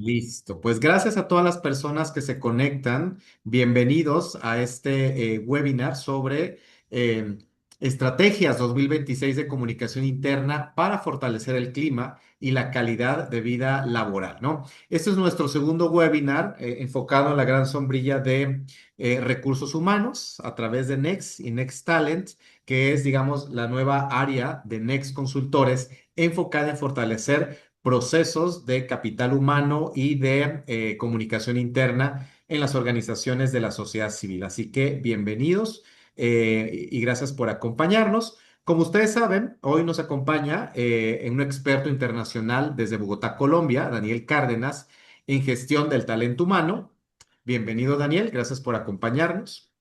Listo, pues gracias a todas las personas que se conectan. Bienvenidos a este webinar sobre eh, estrategias 2026 de comunicación interna para fortalecer el clima y la calidad de vida laboral, ¿no? Este es nuestro segundo webinar enfocado en la gran sombrilla de recursos humanos a través de Next y Next Talent, que es, digamos, la nueva área de Next Consultores enfocada en fortalecer procesos de capital humano y de comunicación interna en las organizaciones de la sociedad civil. Así que bienvenidos y gracias por acompañarnos. Como ustedes saben, hoy nos acompaña un experto internacional desde Bogotá, Colombia, Daniel Cárdenas, en gestión del talento humano. Bienvenido, Daniel, gracias por acompañarnos.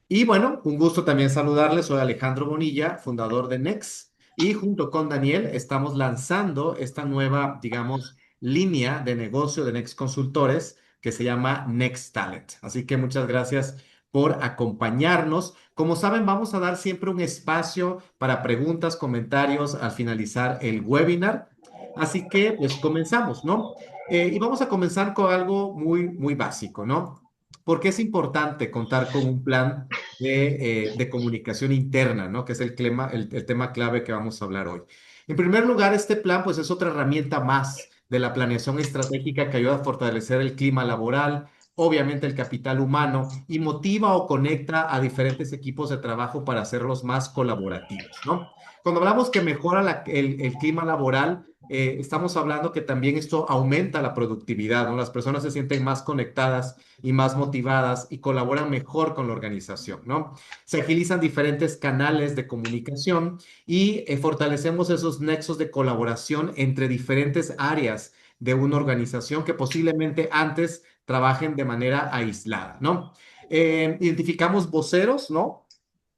Y bueno, un gusto también saludarles. Soy Alejandro Bonilla, fundador de Next, y junto con Daniel estamos lanzando esta nueva, digamos, línea de negocio de Next Consultores que se llama Next Talent. Así que muchas gracias por acompañarnos. Como saben, vamos a dar siempre un espacio para preguntas, comentarios al finalizar el webinar. Así que, pues comenzamos, ¿no? Y vamos a comenzar con algo muy básico, ¿no? Porque es importante contar con un plan de comunicación interna, ¿no? Que es el tema clave que vamos a hablar hoy. En primer lugar, este plan, pues, es otra herramienta más de la planeación estratégica que ayuda a fortalecer el clima laboral, obviamente el capital humano, y motiva o conecta a diferentes equipos de trabajo para hacerlos más colaborativos, ¿no? Cuando hablamos que mejora el clima laboral, estamos hablando que también esto aumenta la productividad, ¿no? Las personas se sienten más conectadas y más motivadas y colaboran mejor con la organización, ¿no? Se agilizan diferentes canales de comunicación y fortalecemos esos nexos de colaboración entre diferentes áreas de una organización que posiblemente antes trabajen de manera aislada, ¿no? Identificamos voceros, ¿no?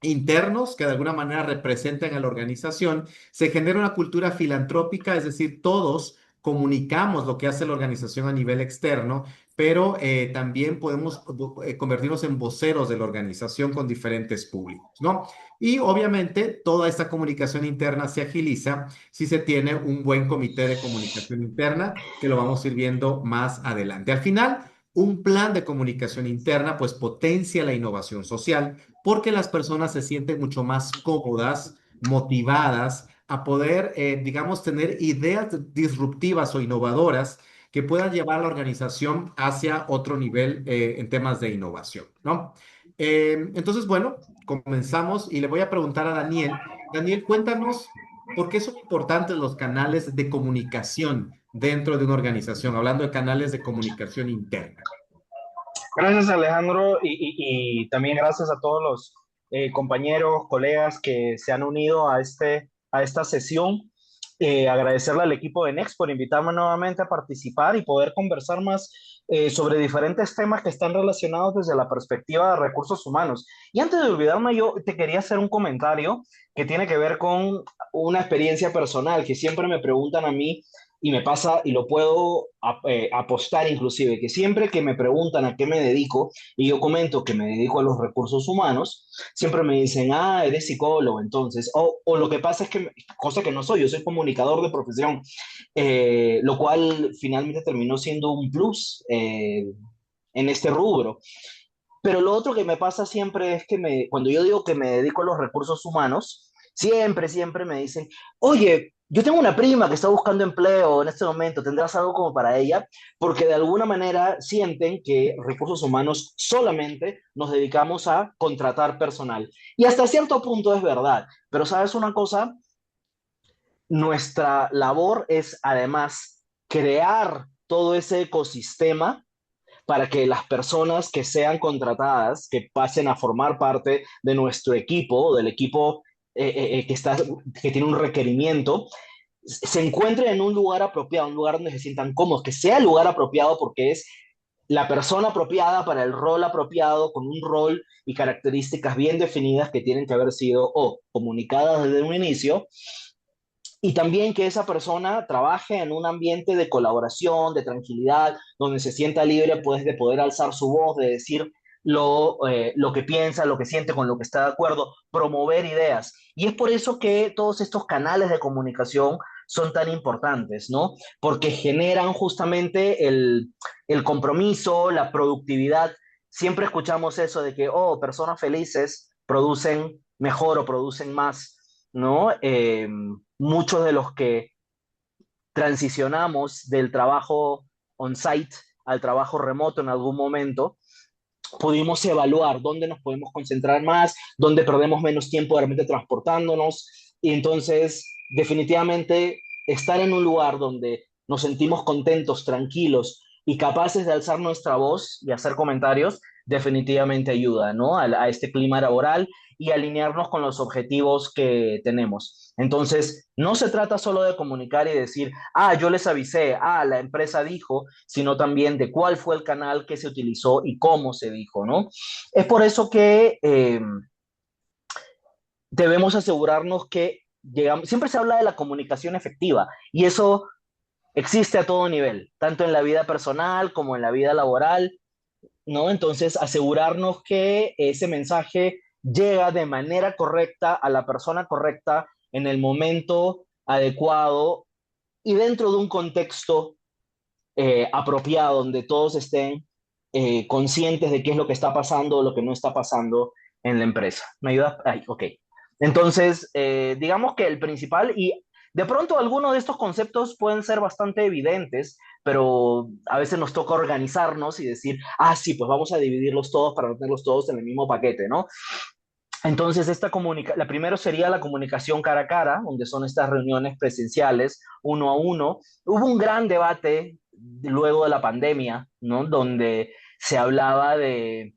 Internos que de alguna manera representan a la organización, se genera una cultura filantrópica, es decir, todos comunicamos lo que hace la organización a nivel externo, pero también podemos convertirnos en voceros de la organización con diferentes públicos, ¿no? Y obviamente toda esta comunicación interna se agiliza si se tiene un buen comité de comunicación interna, que lo vamos a ir viendo más adelante. Al final, un plan de comunicación interna pues potencia la innovación social porque las personas se sienten mucho más cómodas, motivadas a poder, digamos, tener ideas disruptivas o innovadoras que puedan llevar a la organización hacia otro nivel en temas de innovación, ¿no? Entonces, bueno, comenzamos y le voy a preguntar a Daniel. Daniel, cuéntanos por qué son importantes los canales de comunicación dentro de una organización, hablando de canales de comunicación interna. Gracias Alejandro y también gracias a todos los compañeros, colegas que se han unido a esta sesión. Agradecerle al equipo de Next por invitarme nuevamente a participar y poder conversar más sobre diferentes temas que están relacionados desde la perspectiva de recursos humanos. Y antes de olvidarme, yo te quería hacer un comentario que tiene que ver con una experiencia personal que siempre me preguntan a mí y me pasa y lo puedo apostar inclusive, que siempre que me preguntan a qué me dedico y yo comento que me dedico a los recursos humanos, siempre me dicen, ah, eres psicólogo, entonces, o lo que pasa es que, cosa que no soy, yo soy comunicador de profesión, lo cual finalmente terminó siendo un plus en este rubro. Pero lo otro que me pasa siempre es que cuando yo digo que me dedico a los recursos humanos, siempre me dicen, oye, yo tengo una prima que está buscando empleo en este momento, ¿tendrás algo como para ella? Porque de alguna manera sienten que recursos humanos solamente nos dedicamos a contratar personal. Y hasta cierto punto es verdad, pero ¿sabes una cosa? Nuestra labor es además crear todo ese ecosistema para que las personas que sean contratadas, que pasen a formar parte de nuestro equipo, del equipo que tiene un requerimiento, se encuentren en un lugar apropiado, un lugar donde se sientan cómodos, que sea el lugar apropiado porque es la persona apropiada para el rol apropiado, con un rol y características bien definidas que tienen que haber sido o comunicadas desde un inicio y también que esa persona trabaje en un ambiente de colaboración, de tranquilidad, donde se sienta libre pues, de poder alzar su voz, de decir lo que piensa, lo que siente, con lo que está de acuerdo, promover ideas. Y es por eso que todos estos canales de comunicación son tan importantes, ¿no? Porque generan justamente el compromiso, la productividad. Siempre escuchamos eso de que, oh, personas felices producen mejor o producen más, ¿no? Muchos de los que transicionamos del trabajo on-site al trabajo remoto en algún momento, pudimos evaluar dónde nos podemos concentrar más, dónde perdemos menos tiempo de repente transportándonos. Y entonces, definitivamente, estar en un lugar donde nos sentimos contentos, tranquilos y capaces de alzar nuestra voz y hacer comentarios, definitivamente ayuda, ¿no? A este clima laboral y alinearnos con los objetivos que tenemos. Entonces, no se trata solo de comunicar y decir, ah, yo les avisé, ah, la empresa dijo, sino también de cuál fue el canal que se utilizó y cómo se dijo, ¿no? Es por eso que debemos asegurarnos que llegamos, siempre se habla de la comunicación efectiva y eso existe a todo nivel, tanto en la vida personal como en la vida laboral, ¿no? Entonces, asegurarnos que ese mensaje llega de manera correcta a la persona correcta en el momento adecuado y dentro de un contexto apropiado donde todos estén conscientes de qué es lo que está pasando o lo que no está pasando en la empresa. ¿Me ayudas? Ay, ok. Entonces, digamos que el principal, y de pronto algunos de estos conceptos pueden ser bastante evidentes, pero a veces nos toca organizarnos y decir, ah, sí, pues vamos a dividirlos todos para no tenerlos todos en el mismo paquete, ¿no? Entonces, la primero sería la comunicación cara a cara, donde son estas reuniones presenciales, uno a uno. Hubo un gran debate luego de la pandemia, ¿no? Donde se hablaba de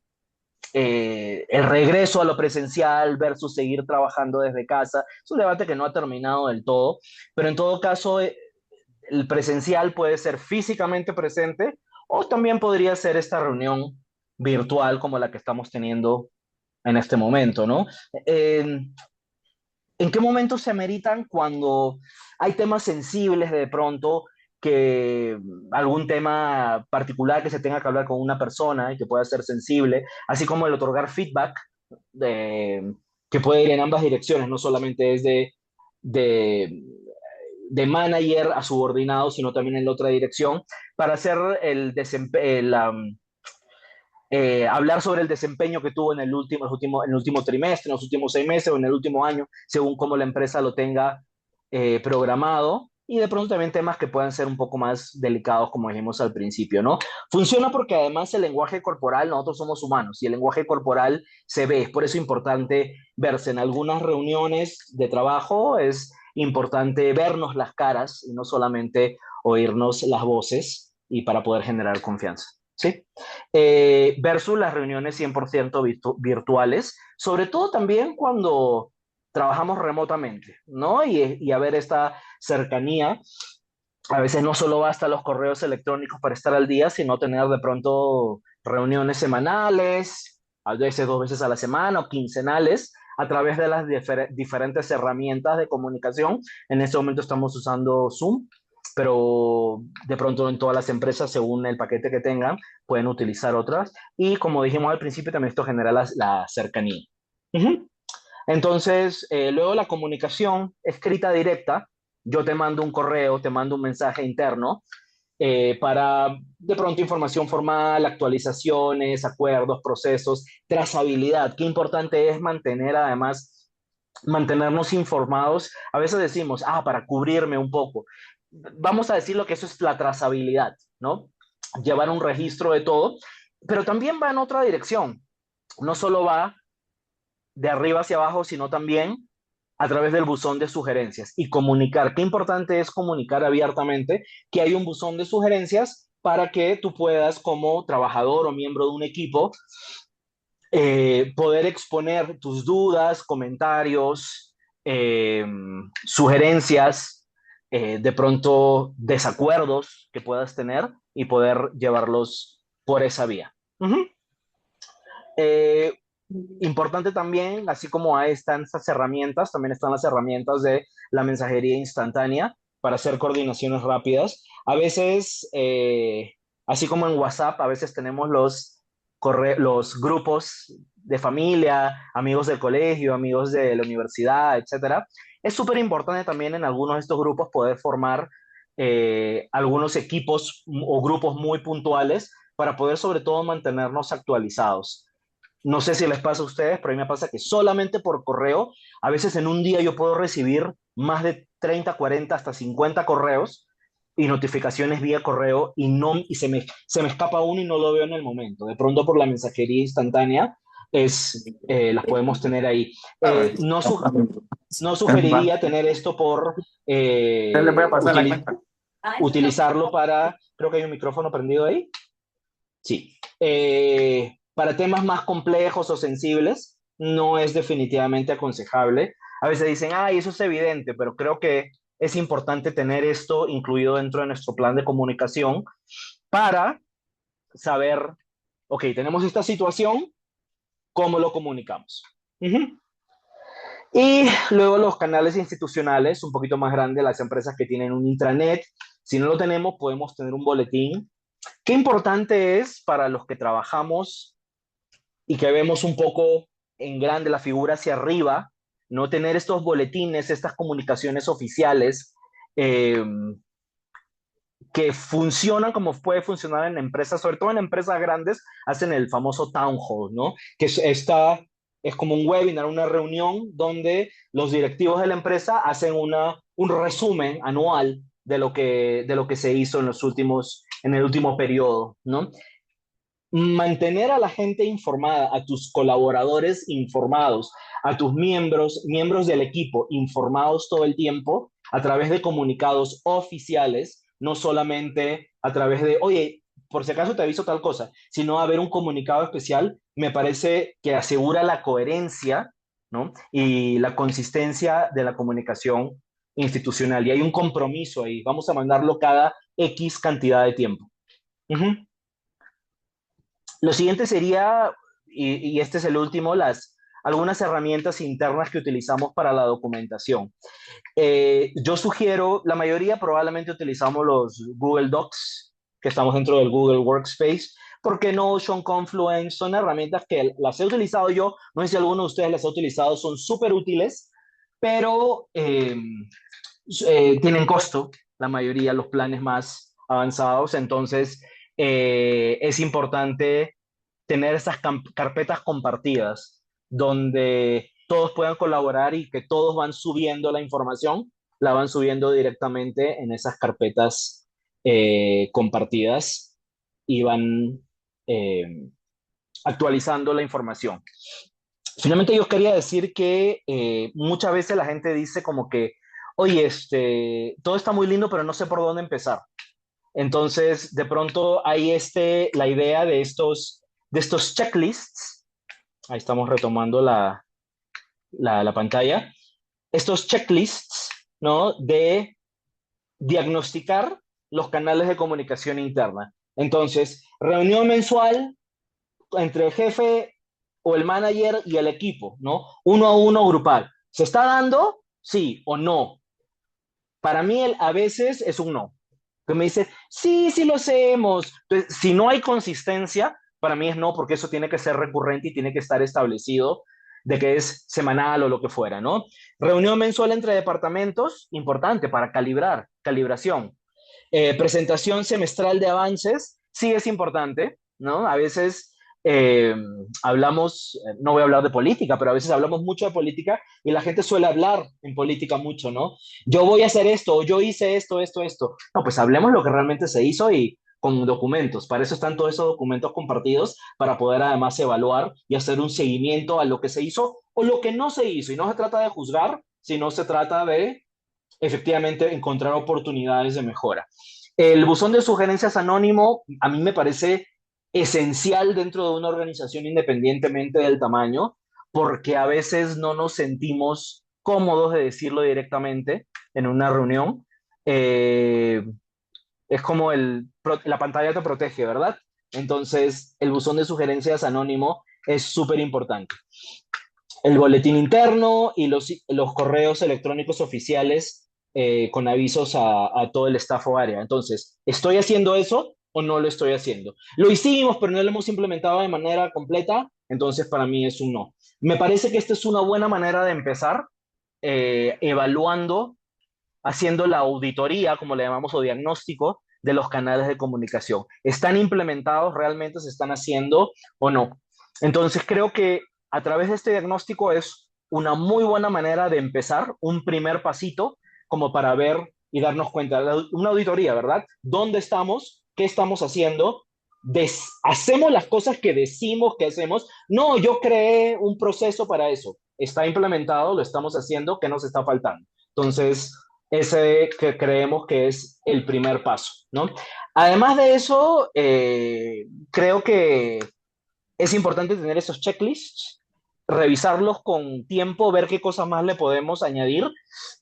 el regreso a lo presencial versus seguir trabajando desde casa. Es un debate que no ha terminado del todo, pero en todo caso, el presencial puede ser físicamente presente o también podría ser esta reunión virtual como la que estamos teniendo en este momento, ¿no? Eh, ¿En qué momentos se ameritan cuando hay temas sensibles de pronto, que algún tema particular que se tenga que hablar con una persona y que pueda ser sensible, así como el otorgar feedback que puede ir en ambas direcciones, no solamente es de, de manager a subordinado, sino también en la otra dirección, para hacer hablar sobre el desempeño que tuvo en en el último trimestre, en los últimos 6 meses o en el último año, según cómo la empresa lo tenga programado. Y de pronto también temas que puedan ser un poco más delicados, como dijimos al principio, ¿no? Funciona porque además el lenguaje corporal, nosotros somos humanos y el lenguaje corporal se ve, es por eso importante verse en algunas reuniones de trabajo, es importante vernos las caras y no solamente oírnos las voces y para poder generar confianza, ¿sí? Versus las reuniones 100% virtuales, sobre todo también cuando trabajamos remotamente, ¿no? Y a ver esta cercanía. A veces no solo basta los correos electrónicos para estar al día, sino tener de pronto reuniones semanales, a veces 2 veces a la semana o quincenales, a través de las diferentes herramientas de comunicación. En este momento estamos usando Zoom, pero de pronto en todas las empresas, según el paquete que tengan, pueden utilizar otras. Y como dijimos al principio, también esto genera la cercanía. Ujú. Entonces, luego la comunicación escrita directa, yo te mando un correo, te mando un mensaje interno para de pronto información formal, actualizaciones, acuerdos, procesos, trazabilidad. Qué importante es mantener además, mantenernos informados. A veces decimos, ah, para cubrirme un poco. Vamos a decir lo que eso es la trazabilidad, ¿no? Llevar un registro de todo, pero también va en otra dirección. No solo va de arriba hacia abajo, sino también a través del buzón de sugerencias y comunicar. Qué importante es comunicar abiertamente que hay un buzón de sugerencias para que tú puedas, como trabajador o miembro de un equipo, poder exponer tus dudas, comentarios, eh, sugerencias, de pronto desacuerdos que puedas tener y poder llevarlos por esa vía. Uh -huh. Eh, Importante también, así como ahí están estas herramientas, también están las herramientas de la mensajería instantánea para hacer coordinaciones rápidas. A veces, así como en WhatsApp, a veces tenemos los grupos de familia, amigos del colegio, amigos de la universidad, etcétera. Es súper importante también en algunos de estos grupos poder formar algunos equipos o grupos muy puntuales para poder sobre todo mantenernos actualizados. No sé si les pasa a ustedes, pero a mí me pasa que solamente por correo, a veces en un día yo puedo recibir más de 30, 40, hasta 50 correos y notificaciones vía correo y, no, y se me escapa uno y no lo veo en el momento. De pronto por la mensajería instantánea las podemos tener ahí. No, no sugeriría tener esto por utilizarlo para, creo que hay un micrófono prendido ahí. Sí. Para temas más complejos o sensibles, no es definitivamente aconsejable. A veces dicen, ay, eso es evidente, pero creo que es importante tener esto incluido dentro de nuestro plan de comunicación para saber, ok, tenemos esta situación, ¿cómo lo comunicamos? Uh-huh. Y luego los canales institucionales, un poquito más grandes, las empresas que tienen un intranet. Si no lo tenemos, podemos tener un boletín. Qué importante es para los que trabajamos y que vemos un poco en grande la figura hacia arriba, no tener estos boletines, estas comunicaciones oficiales eh, que funcionan como puede funcionar en empresas, sobre todo en empresas grandes, hacen el famoso town hall, ¿no? Es como un webinar, una reunión donde los directivos de la empresa hacen un resumen anual de lo que se hizo en el último periodo, ¿no? Mantener a la gente informada, a tus colaboradores informados, a tus miembros del equipo informados todo el tiempo a través de comunicados oficiales, no solamente a través de, oye, por si acaso te aviso tal cosa, sino haber un comunicado especial, me parece que asegura la coherencia, ¿no? Y la consistencia de la comunicación institucional. Y hay un compromiso ahí, vamos a mandarlo cada X cantidad de tiempo. Uh-huh. Lo siguiente sería, y este es el último, algunas herramientas internas que utilizamos para la documentación. Yo sugiero, la mayoría probablemente utilizamos los Google Docs, que estamos dentro del Google Workspace, porque Notion, Confluence, son herramientas que las he utilizado yo, no sé si alguno de ustedes las ha utilizado, son súper útiles, pero tienen costo, la mayoría, los planes más avanzados, entonces es importante tener esas carpetas compartidas donde todos puedan colaborar y que todos van subiendo la información, la van subiendo directamente en esas carpetas compartidas y van eh, actualizando la información. Finalmente yo quería decir que muchas veces la gente dice como que, oye, todo está muy lindo, pero no sé por dónde empezar. Entonces, de pronto hay la idea de estos checklists. Ahí estamos retomando la pantalla. Estos checklists, ¿no? De diagnosticar los canales de comunicación interna. Entonces, reunión mensual entre el jefe o el manager y el equipo, ¿no? Uno a uno grupal. ¿Se está dando? Sí o no. Para mí a veces es un no. Que me dice, sí, sí lo hacemos. Entonces, si no hay consistencia, para mí es no, porque eso tiene que ser recurrente y tiene que estar establecido de que es semanal o lo que fuera, ¿no? Reunión mensual entre departamentos, importante para calibración. Presentación semestral de avances, sí es importante, ¿no? A veces eh, hablamos, no voy a hablar de política, pero a veces hablamos mucho de política y la gente suele hablar en política mucho, ¿no? Yo voy a hacer esto, o yo hice esto, esto, esto. No, pues hablemos lo que realmente se hizo y con documentos. Para eso están todos esos documentos compartidos, para poder además evaluar y hacer un seguimiento a lo que se hizo o lo que no se hizo. Y no se trata de juzgar, sino se trata de efectivamente encontrar oportunidades de mejora. El buzón de sugerencias anónimo a mí me parece esencial dentro de una organización independientemente del tamaño, porque a veces no nos sentimos cómodos de decirlo directamente en una reunión. Eh, es como la pantalla te protege, ¿verdad? Entonces, el buzón de sugerencias anónimo es súper importante. El boletín interno y los correos electrónicos oficiales con avisos a todo el staff o área. Entonces, ¿estoy haciendo eso o no lo estoy haciendo? Lo hicimos, pero no lo hemos implementado de manera completa. Entonces, para mí es un no. Me parece que esta es una buena manera de empezar, evaluando, haciendo la auditoría, como le llamamos, o diagnóstico de los canales de comunicación. ¿Están implementados realmente? ¿Se están haciendo o no? Entonces, creo que a través de este diagnóstico es una muy buena manera de empezar, un primer pasito como para ver y darnos cuenta, una auditoría, ¿verdad? ¿Dónde estamos? ¿Qué estamos haciendo? ¿Hacemos las cosas que decimos que hacemos? No, yo creé un proceso para eso. Está implementado, lo estamos haciendo, ¿qué nos está faltando? Entonces, ese que creemos que es el primer paso, ¿no? Además de eso, creo que es importante tener esos checklists, revisarlos con tiempo, ver qué cosas más le podemos añadir.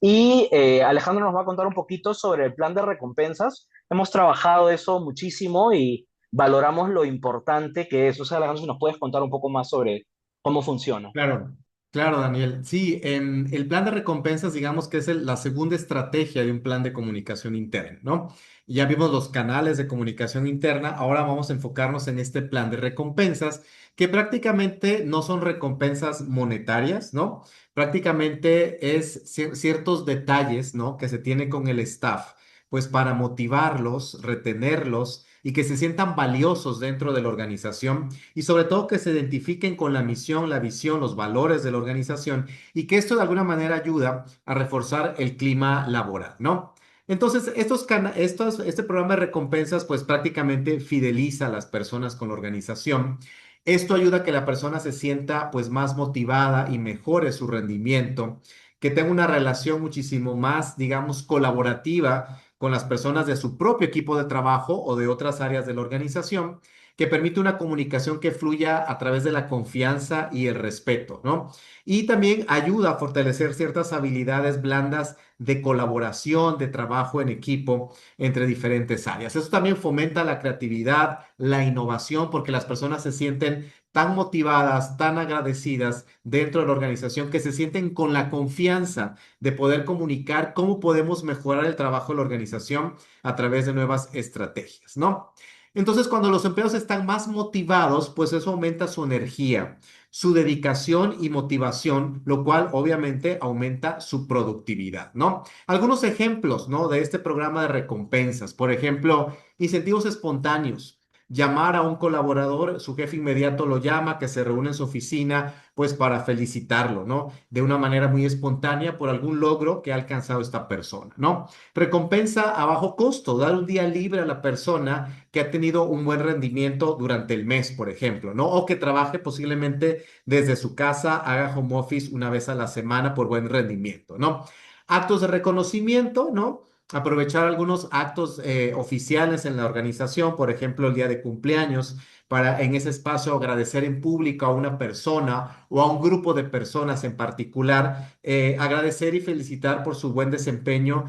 Y Alejandro nos va a contar un poquito sobre el plan de recompensas. Hemos trabajado eso muchísimo y valoramos lo importante que es. O sea, Alejandro, si nos puedes contar un poco más sobre cómo funciona. Claro, claro, Daniel. Sí, el plan de recompensas, digamos que es la segunda estrategia de un plan de comunicación interna, ¿no? Ya vimos los canales de comunicación interna, ahora vamos a enfocarnos en este plan de recompensas, que prácticamente no son recompensas monetarias, ¿no? Prácticamente es ciertos detalles, ¿no? Que se tiene con el staff, pues para motivarlos, retenerlos y que se sientan valiosos dentro de la organización y sobre todo que se identifiquen con la misión, la visión, los valores de la organización y que esto de alguna manera ayuda a reforzar el clima laboral, ¿no? Entonces, este programa de recompensas pues prácticamente fideliza a las personas con la organización. Esto ayuda a que la persona se sienta pues más motivada y mejore su rendimiento, que tenga una relación muchísimo más, digamos, colaborativa con las personas de su propio equipo de trabajo o de otras áreas de la organización que permite una comunicación que fluya a través de la confianza y el respeto, ¿no? Y también ayuda a fortalecer ciertas habilidades blandas de colaboración, de trabajo en equipo entre diferentes áreas. Eso también fomenta la creatividad, la innovación, porque las personas se sienten tan motivadas, tan agradecidas dentro de la organización que se sienten con la confianza de poder comunicar cómo podemos mejorar el trabajo de la organización a través de nuevas estrategias, ¿no? Entonces, cuando los empleados están más motivados, pues eso aumenta su energía, su dedicación y motivación, lo cual obviamente aumenta su productividad, ¿no? Algunos ejemplos, ¿no? De este programa de recompensas, por ejemplo, incentivos espontáneos. Llamar a un colaborador, su jefe inmediato lo llama, que se reúne en su oficina, pues para felicitarlo, ¿no? De una manera muy espontánea por algún logro que ha alcanzado esta persona, ¿no? Recompensa a bajo costo, dar un día libre a la persona que ha tenido un buen rendimiento durante el mes, por ejemplo, ¿no? O que trabaje posiblemente desde su casa, haga home office una vez a la semana por buen rendimiento, ¿no? Actos de reconocimiento, ¿no? Aprovechar algunos actos oficiales en la organización, por ejemplo, el día de cumpleaños, para en ese espacio agradecer en público a una persona o a un grupo de personas en particular, agradecer y felicitar por su buen desempeño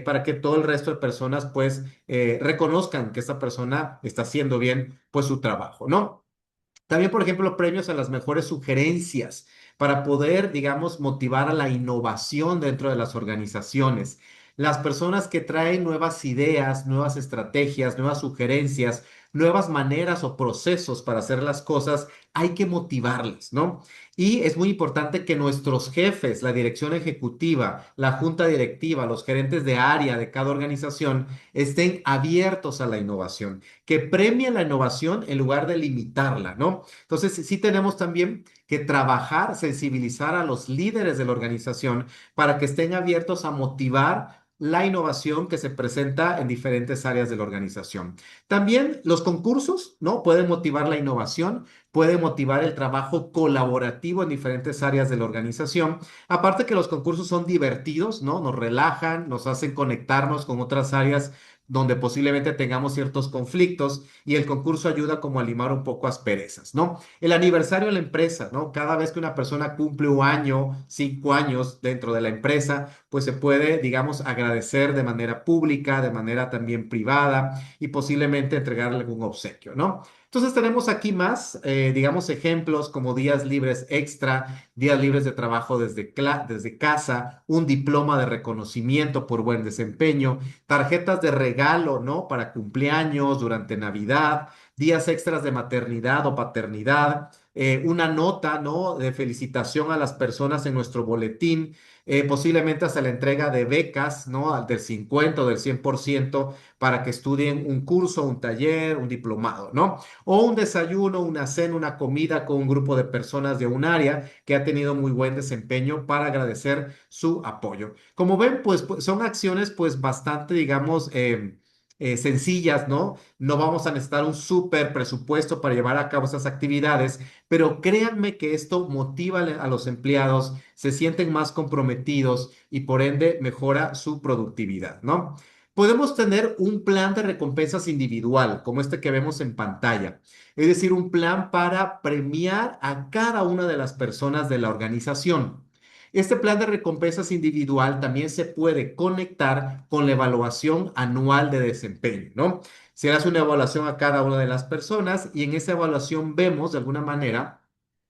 para que todo el resto de personas pues reconozcan que esta persona está haciendo bien pues su trabajo, ¿no? También, por ejemplo, premios a las mejores sugerencias para poder, digamos, motivar a la innovación dentro de las organizaciones. Las personas que traen nuevas ideas, nuevas estrategias, nuevas sugerencias, nuevas maneras o procesos para hacer las cosas, hay que motivarlas, ¿no? Y es muy importante que nuestros jefes, la dirección ejecutiva, la junta directiva, los gerentes de área de cada organización, estén abiertos a la innovación, que premien la innovación en lugar de limitarla, ¿no? Entonces, sí tenemos también que trabajar, sensibilizar a los líderes de la organización para que estén abiertos a motivar la innovación que se presenta en diferentes áreas de la organización. También los concursos, ¿no? Pueden motivar la innovación, pueden motivar el trabajo colaborativo en diferentes áreas de la organización. Aparte que los concursos son divertidos, ¿no? Nos relajan, nos hacen conectarnos con otras áreas donde posiblemente tengamos ciertos conflictos y el concurso ayuda como a limar un poco asperezas, ¿no? El aniversario de la empresa, ¿no? Cada vez que una persona cumple un año, 5 años dentro de la empresa, pues se puede, digamos, agradecer de manera pública, de manera también privada y posiblemente entregarle algún obsequio, ¿no? Entonces tenemos aquí más, digamos, ejemplos como días libres extra, días libres de trabajo desde casa, un diploma de reconocimiento por buen desempeño, tarjetas de regalo, ¿no? Para cumpleaños, durante Navidad, días extras de maternidad o paternidad, una nota, ¿no? De felicitación a las personas en nuestro boletín, posiblemente hasta la entrega de becas, ¿no? Del 50 o del 100% para que estudien un curso, un taller, un diplomado, ¿no? O un desayuno, una cena, una comida con un grupo de personas de un área que ha tenido muy buen desempeño para agradecer su apoyo. Como ven, pues son acciones pues bastante, digamos, sencillas, ¿no? No vamos a necesitar un súper presupuesto para llevar a cabo esas actividades, pero créanme que esto motiva a los empleados, se sienten más comprometidos y por ende mejora su productividad, ¿no? Podemos tener un plan de recompensas individual, como este que vemos en pantalla, es decir, un plan para premiar a cada una de las personas de la organización. Este plan de recompensas individual también se puede conectar con la evaluación anual de desempeño, ¿no? Se hace una evaluación a cada una de las personas y en esa evaluación vemos de alguna manera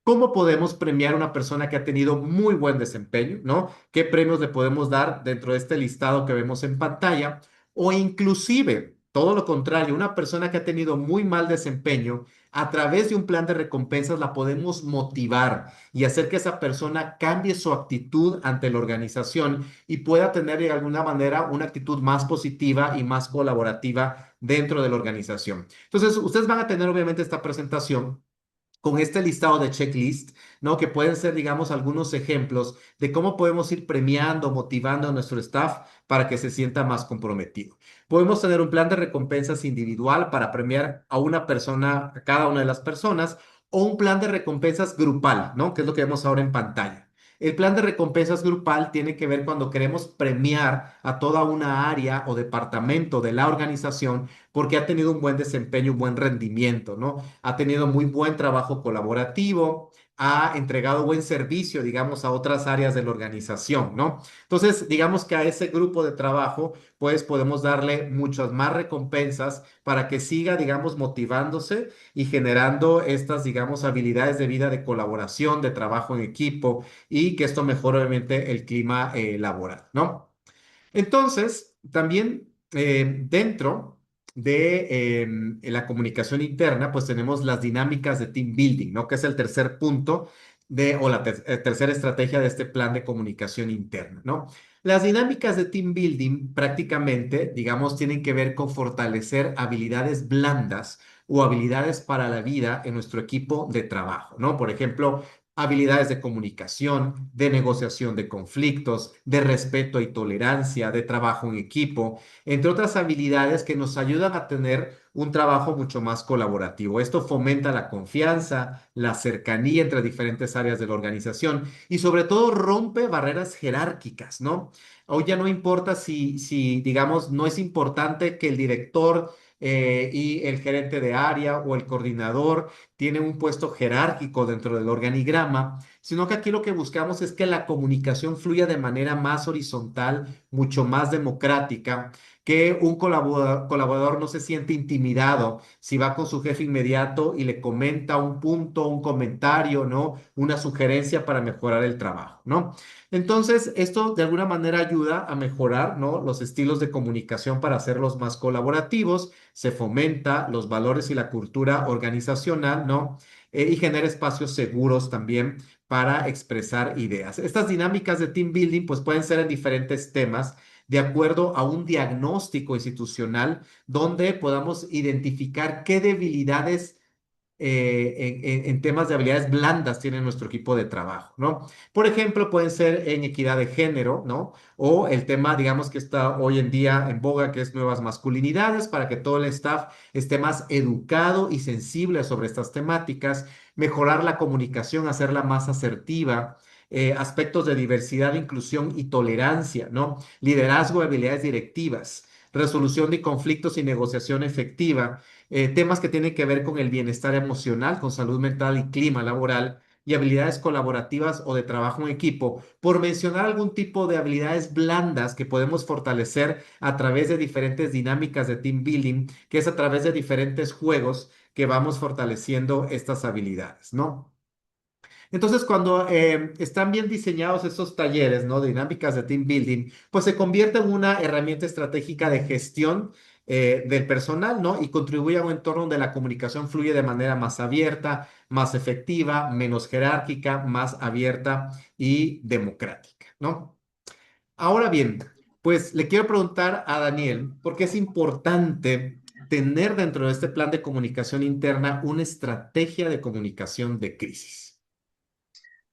cómo podemos premiar a una persona que ha tenido muy buen desempeño, ¿no? ¿Qué premios le podemos dar dentro de este listado que vemos en pantalla? O inclusive, todo lo contrario, una persona que ha tenido muy mal desempeño, a través de un plan de recompensas la podemos motivar y hacer que esa persona cambie su actitud ante la organización y pueda tener de alguna manera una actitud más positiva y más colaborativa dentro de la organización. Entonces, ustedes van a tener obviamente esta presentación con este listado de checklist, ¿no? Que pueden ser, digamos, algunos ejemplos de cómo podemos ir premiando, motivando a nuestro staff para que se sienta más comprometido. Podemos tener un plan de recompensas individual para premiar a una persona, a cada una de las personas, o un plan de recompensas grupal, ¿no? Que es lo que vemos ahora en pantalla. El plan de recompensas grupal tiene que ver cuando queremos premiar a toda una área o departamento de la organización porque ha tenido un buen desempeño, un buen rendimiento, ¿no? Ha tenido muy buen trabajo colaborativo, ha entregado buen servicio, digamos, a otras áreas de la organización, ¿no? Entonces, digamos que a ese grupo de trabajo, pues podemos darle muchas más recompensas para que siga, digamos, motivándose y generando estas, digamos, habilidades de vida de colaboración, de trabajo en equipo y que esto mejore, obviamente, el clima laboral, ¿no? Entonces, también dentro de la comunicación interna, pues tenemos las dinámicas de team building, ¿no? Que es el tercer punto o la tercera estrategia de este plan de comunicación interna, ¿no? Las dinámicas de team building prácticamente, digamos, tienen que ver con fortalecer habilidades blandas o habilidades para la vida en nuestro equipo de trabajo, ¿no? Por ejemplo, habilidades de comunicación, de negociación de conflictos, de respeto y tolerancia, de trabajo en equipo, entre otras habilidades que nos ayudan a tener un trabajo mucho más colaborativo. Esto fomenta la confianza, la cercanía entre diferentes áreas de la organización y sobre todo rompe barreras jerárquicas, ¿no? Hoy ya no importa si digamos, no es importante que el director y el gerente de área o el coordinador tiene un puesto jerárquico dentro del organigrama, sino que aquí lo que buscamos es que la comunicación fluya de manera más horizontal, mucho más democrática, que un colaborador no se siente intimidado si va con su jefe inmediato y le comenta un punto, un comentario, ¿no? Una sugerencia para mejorar el trabajo, ¿no? Entonces, esto de alguna manera ayuda a mejorar, ¿no? Los estilos de comunicación para hacerlos más colaborativos, se fomenta los valores y la cultura organizacional, ¿no? Y genera espacios seguros también para expresar ideas. Estas dinámicas de team building, pues pueden ser en diferentes temas de acuerdo a un diagnóstico institucional donde podamos identificar qué debilidades en temas de habilidades blandas tiene nuestro equipo de trabajo, ¿no? Por ejemplo, pueden ser en equidad de género, ¿no? O el tema, digamos, que está hoy en día en boga, que es nuevas masculinidades, para que todo el staff esté más educado y sensible sobre estas temáticas, mejorar la comunicación, hacerla más asertiva. Aspectos de diversidad, inclusión y tolerancia, ¿no? Liderazgo, habilidades directivas, resolución de conflictos y negociación efectiva, temas que tienen que ver con el bienestar emocional, con salud mental y clima laboral y habilidades colaborativas o de trabajo en equipo, por mencionar algún tipo de habilidades blandas que podemos fortalecer a través de diferentes dinámicas de team building, que es a través de diferentes juegos que vamos fortaleciendo estas habilidades, ¿no? Entonces, cuando están bien diseñados estos talleres, ¿no? Dinámicas de team building, pues se convierte en una herramienta estratégica de gestión del personal, ¿no? Y contribuye a un entorno donde la comunicación fluye de manera más abierta, más efectiva, menos jerárquica, más abierta y democrática, ¿no? Ahora bien, pues le quiero preguntar a Daniel, ¿por qué es importante tener dentro de este plan de comunicación interna una estrategia de comunicación de crisis?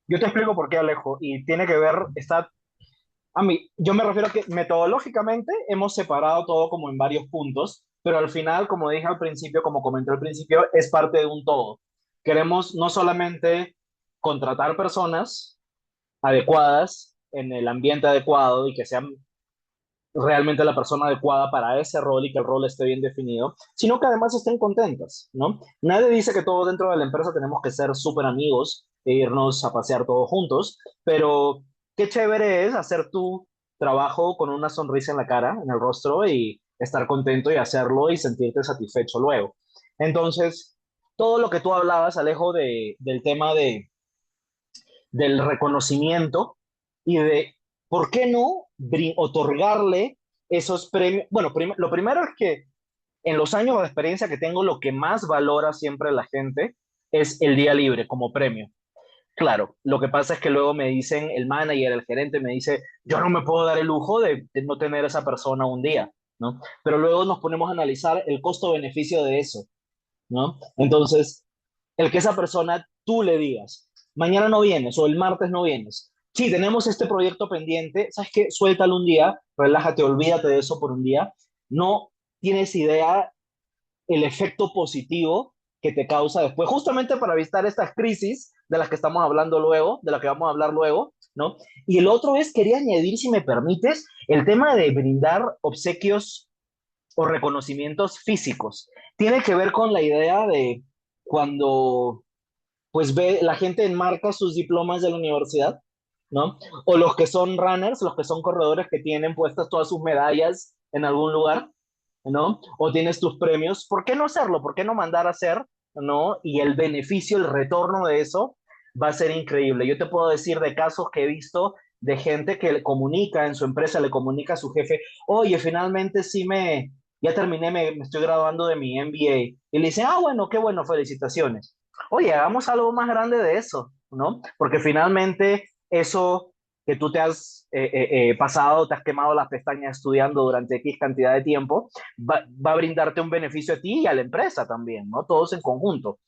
Yo te explico por qué, Alejo, y tiene que ver, está, a mí, yo me refiero a que metodológicamente hemos separado todo como en varios puntos, pero al final, como dije al principio, como comenté al principio, es parte de un todo. Queremos no solamente contratar personas adecuadas en el ambiente adecuado y que sean realmente la persona adecuada para ese rol y que el rol esté bien definido, sino que además estén contentas, ¿no? Nadie dice que todos dentro de la empresa tenemos que ser súper amigos e irnos a pasear todos juntos, pero qué chévere es hacer tu trabajo con una sonrisa en la cara, en el rostro y estar contento y hacerlo y sentirte satisfecho luego. Entonces, todo lo que tú hablabas, Alejo, del tema del reconocimiento y de por qué no otorgarle esos premios. Bueno, lo primero es que en los años de experiencia que tengo, lo que más valora siempre la gente es el día libre como premio. Claro, lo que pasa es que luego me dicen, el manager, el gerente me dice, yo no me puedo dar el lujo de no tener a esa persona un día, ¿no? Pero luego nos ponemos a analizar el costo-beneficio de eso, ¿no? Entonces, el que esa persona tú le digas, mañana no vienes o el martes no vienes. Sí, tenemos este proyecto pendiente, ¿sabes qué? Suéltalo un día, relájate, olvídate de eso por un día. No tienes idea el efecto positivo que te causa después, justamente para evitar estas crisis de las que estamos hablando luego, de las que vamos a hablar luego, ¿no? Y el otro es, quería añadir, si me permites, el tema de brindar obsequios o reconocimientos físicos. Tiene que ver con la idea de cuando pues ve la gente enmarca sus diplomas de la universidad, ¿no? O los que son runners, los que son corredores que tienen puestas todas sus medallas en algún lugar, ¿no? O tienes tus premios, ¿por qué no hacerlo? ¿Por qué no mandar a hacer, ¿no? Y el beneficio, el retorno de eso va a ser increíble. Yo te puedo decir de casos que he visto de gente que le comunica en su empresa, le comunica a su jefe, oye, finalmente sí ya terminé, me estoy graduando de mi MBA. Y le dice, ah, bueno, qué bueno, felicitaciones. Oye, hagamos algo más grande de eso, ¿no? Porque finalmente eso que tú te has pasado, te has quemado las pestañas estudiando durante X cantidad de tiempo, va a brindarte un beneficio a ti y a la empresa también, ¿no? Todos en conjunto.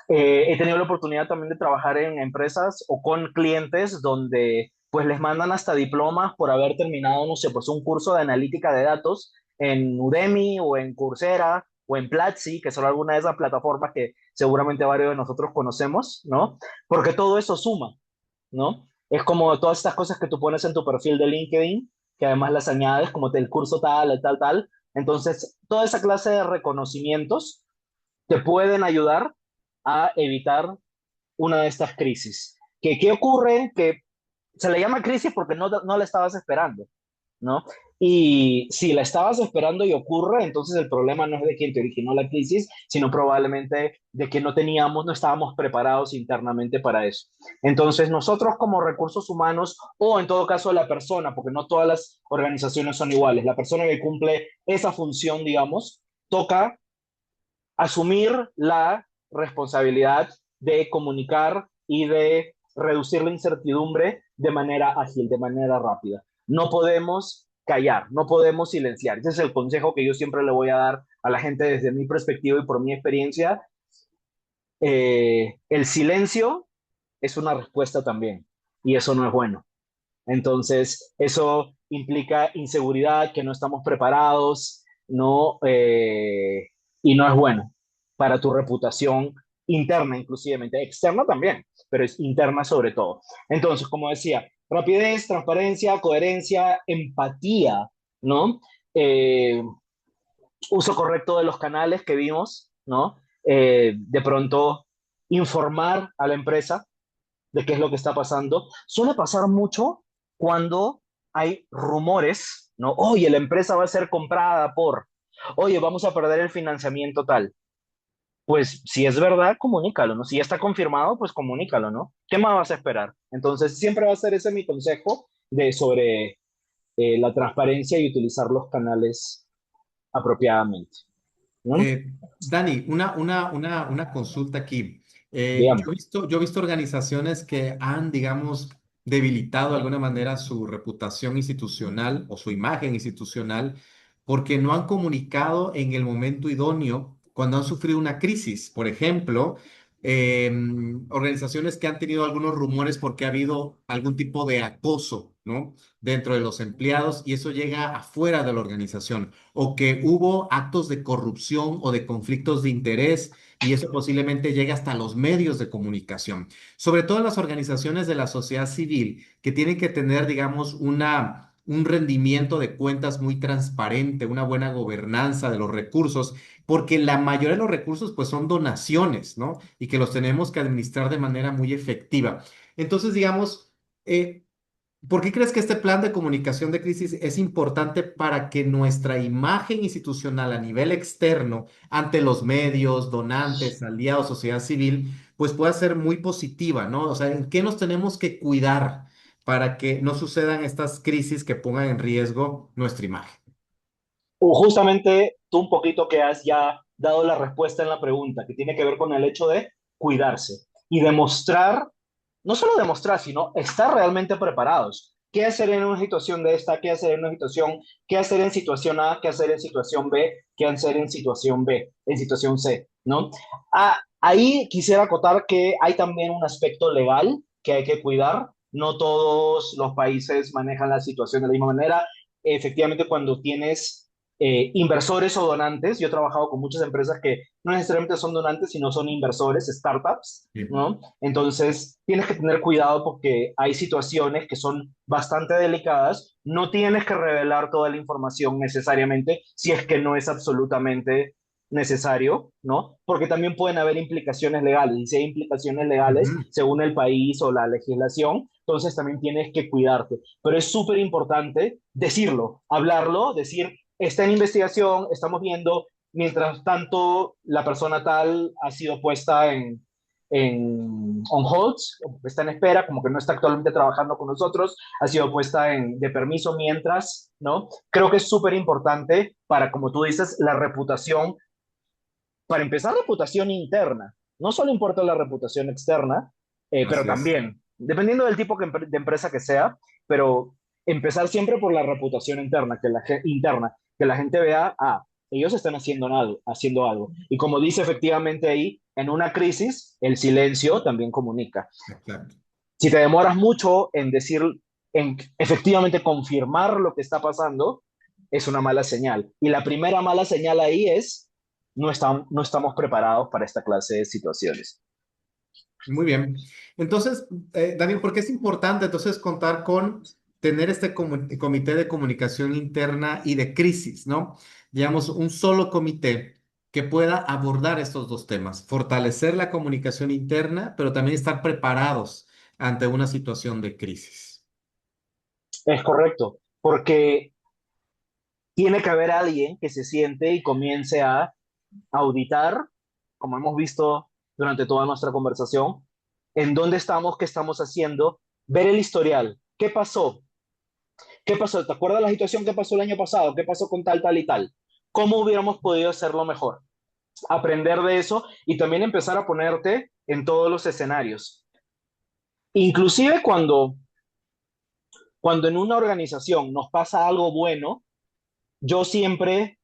He tenido la oportunidad también de trabajar en empresas o con clientes donde pues les mandan hasta diplomas por haber terminado, no sé, pues un curso de analítica de datos en Udemy o en Coursera o en Platzi, que son algunas de esas plataformas que seguramente varios de nosotros conocemos, ¿no? Porque todo eso suma, ¿no? Es como todas estas cosas que tú pones en tu perfil de LinkedIn, que además las añades como el curso tal, el tal, tal. Entonces, toda esa clase de reconocimientos te pueden ayudar a evitar una de estas crisis. ¿Qué ocurre? Que se le llama crisis porque no la estabas esperando, ¿no? Y si la estabas esperando y ocurre, entonces el problema no es de quien te originó la crisis, sino probablemente de que no estábamos preparados internamente para eso. Entonces nosotros como recursos humanos, o en todo caso la persona, porque no todas las organizaciones son iguales, la persona que cumple esa función, digamos, toca asumir la responsabilidad de comunicar y de reducir la incertidumbre de manera ágil, de manera rápida. No podemos callar, no podemos silenciar. Ese es el consejo que yo siempre le voy a dar a la gente desde mi perspectiva y por mi experiencia. El silencio es una respuesta también y eso no es bueno. Entonces, eso implica inseguridad, que no estamos preparados, no, y no es bueno para tu reputación interna, inclusivemente, externa también, pero es interna sobre todo. Entonces, como decía, rapidez, transparencia, coherencia, empatía, ¿no? Uso correcto de los canales que vimos, ¿no? De pronto, informar a la empresa de qué es lo que está pasando. Suele pasar mucho cuando hay rumores, ¿no? Oye, la empresa va a ser comprada oye, vamos a perder el financiamiento tal. Pues si es verdad, comunícalo, ¿no? Si ya está confirmado, pues comunícalo, ¿no? ¿Qué más vas a esperar? Entonces, siempre va a ser ese mi consejo sobre la transparencia y utilizar los canales apropiadamente, ¿no? Dani, una consulta aquí. Dígame. Yo he visto organizaciones que han, digamos, debilitado de alguna manera su reputación institucional o su imagen institucional porque no han comunicado en el momento idóneo cuando han sufrido una crisis. Por ejemplo, organizaciones que han tenido algunos rumores porque ha habido algún tipo de acoso, ¿no? Dentro de los empleados y eso llega afuera de la organización o que hubo actos de corrupción o de conflictos de interés y eso posiblemente llega hasta los medios de comunicación. Sobre todo en las organizaciones de la sociedad civil que tienen que tener, digamos, un rendimiento de cuentas muy transparente, una buena gobernanza de los recursos, porque la mayoría de los recursos pues son donaciones, ¿no? Y que los tenemos que administrar de manera muy efectiva. Entonces, digamos, ¿por qué crees que este plan de comunicación de crisis es importante para que nuestra imagen institucional a nivel externo, ante los medios, donantes, aliados, sociedad civil, pues pueda ser muy positiva, ¿no? O sea, ¿en qué nos tenemos que cuidar para que no sucedan estas crisis que pongan en riesgo nuestra imagen? O justamente tú un poquito que has ya dado la respuesta en la pregunta, que tiene que ver con el hecho de cuidarse y demostrar, no solo demostrar, sino estar realmente preparados. ¿Qué hacer en una situación de esta? ¿Qué hacer en una situación? ¿Qué hacer en situación A? ¿Qué hacer en situación B? ¿Qué hacer en situación B? En situación C, ¿no? Ahí quisiera acotar que hay también un aspecto legal que hay que cuidar. No todos los países manejan la situación de la misma manera. Efectivamente, cuando tienes inversores o donantes. Yo he trabajado con muchas empresas que no necesariamente son donantes, sino son inversores, startups, Sí. ¿no? Entonces, tienes que tener cuidado porque hay situaciones que son bastante delicadas. No tienes que revelar toda la información necesariamente si es que no es absolutamente necesario, ¿no? Porque también pueden haber implicaciones legales. Y si hay implicaciones legales, Ujú. según el país o la legislación, entonces también tienes que cuidarte. Pero es súper importante decirlo, hablarlo, decir, está en investigación, estamos viendo, mientras tanto la persona tal ha sido puesta en on hold, está en espera, como que no está actualmente trabajando con nosotros, ha sido puesta de permiso mientras, ¿no? Creo que es súper importante para, como tú dices, la reputación, para empezar, reputación interna. No solo importa la reputación externa, pero Así es. también, dependiendo del tipo de empresa que sea, pero empezar siempre por la reputación interna, interna, que la gente vea, ellos están haciendo algo. Y como dice efectivamente ahí, en una crisis, el silencio también comunica. Exacto. Si te demoras mucho en decir, en efectivamente confirmar lo que está pasando, es una mala señal. Y la primera mala señal ahí es, no estamos preparados para esta clase de situaciones. Muy bien. Entonces, Daniel, ¿por qué es importante entonces contar con tener este comité de comunicación interna y de crisis, ¿no? Digamos, un solo comité que pueda abordar estos dos temas, fortalecer la comunicación interna, pero también estar preparados ante una situación de crisis. Es correcto, porque tiene que haber alguien que se siente y comience a auditar, como hemos visto durante toda nuestra conversación, en dónde estamos, qué estamos haciendo, ver el historial, qué pasó, ¿qué pasó? ¿Te acuerdas la situación que pasó el año pasado? ¿Qué pasó con tal, tal y tal? ¿Cómo hubiéramos podido hacerlo mejor? Aprender de eso y también empezar a ponerte en todos los escenarios. Inclusive cuando en una organización nos pasa algo bueno, yo siempre,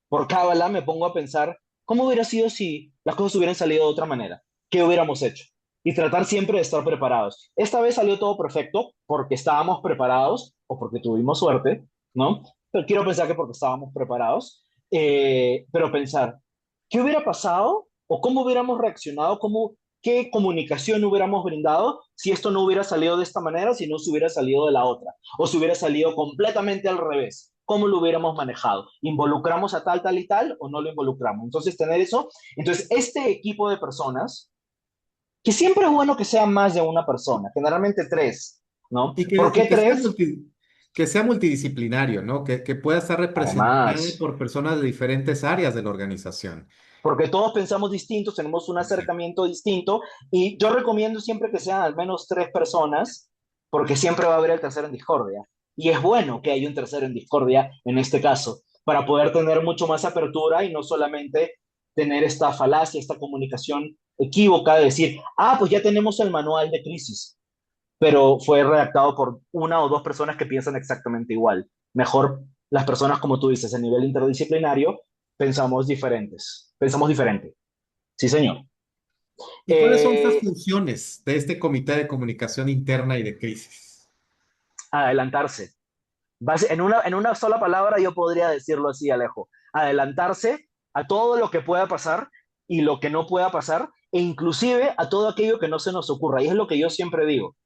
por cábala, me pongo a pensar, ¿cómo hubiera sido si las cosas hubieran salido de otra manera? ¿Qué hubiéramos hecho? Y tratar siempre de estar preparados. Esta vez salió todo perfecto porque estábamos preparados o porque tuvimos suerte, ¿no? Pero quiero pensar que porque estábamos preparados, pero pensar, ¿qué hubiera pasado o cómo hubiéramos reaccionado? ¿Qué comunicación hubiéramos brindado si esto no hubiera salido de esta manera, si no se hubiera salido de la otra? O si hubiera salido completamente al revés. ¿Cómo lo hubiéramos manejado? ¿Involucramos a tal, tal y tal o no lo involucramos? Entonces, tener eso. Entonces, este equipo de personas, que siempre es bueno que sea más de una persona, generalmente tres, ¿no? ¿Por qué Y tres? que sea multidisciplinario, ¿no? Que pueda estar representado Además, por personas de diferentes áreas de la organización. porque todos pensamos distintos, tenemos un Exacto. acercamiento distinto y yo recomiendo siempre que sean al menos tres personas, porque siempre va a haber el tercero en discordia. Y es bueno que haya un tercero en discordia en este caso, para poder tener mucho más apertura y no solamente tener esta falacia, esta comunicación equívoca de decir, ah, pues ya tenemos el manual de crisis, pero fue redactado por una o dos personas que piensan exactamente igual. Mejor las personas, como tú dices, a nivel interdisciplinario, pensamos diferente. Sí, señor. ¿Y cuáles son estas Eh, funciones de este Comité de Comunicación Interna y de Crisis? adelantarse. En una sola palabra yo podría decirlo así, Alejo. Adelantarse a todo lo que pueda pasar y lo que no pueda pasar, e inclusive a todo aquello que no se nos ocurra. Y es lo que yo siempre digo.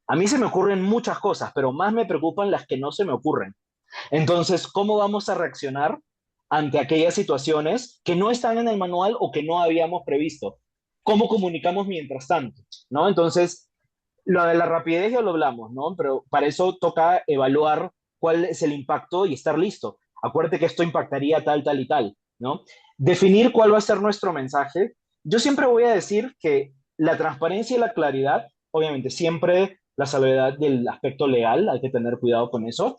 A mí se me ocurren muchas cosas, pero más me preocupan las que no se me ocurren. Entonces, ¿cómo vamos a reaccionar ante aquellas situaciones que no están en el manual o que no habíamos previsto? ¿Cómo comunicamos mientras tanto? ¿No? Entonces, lo de la rapidez ya lo hablamos, ¿no? Pero para eso toca evaluar cuál es el impacto y estar listo. Acuérdate que esto impactaría tal, tal y tal, ¿no? Definir cuál va a ser nuestro mensaje. Yo siempre voy a decir que la transparencia y la claridad, obviamente, siempre la salvedad del aspecto legal, hay que tener cuidado con eso.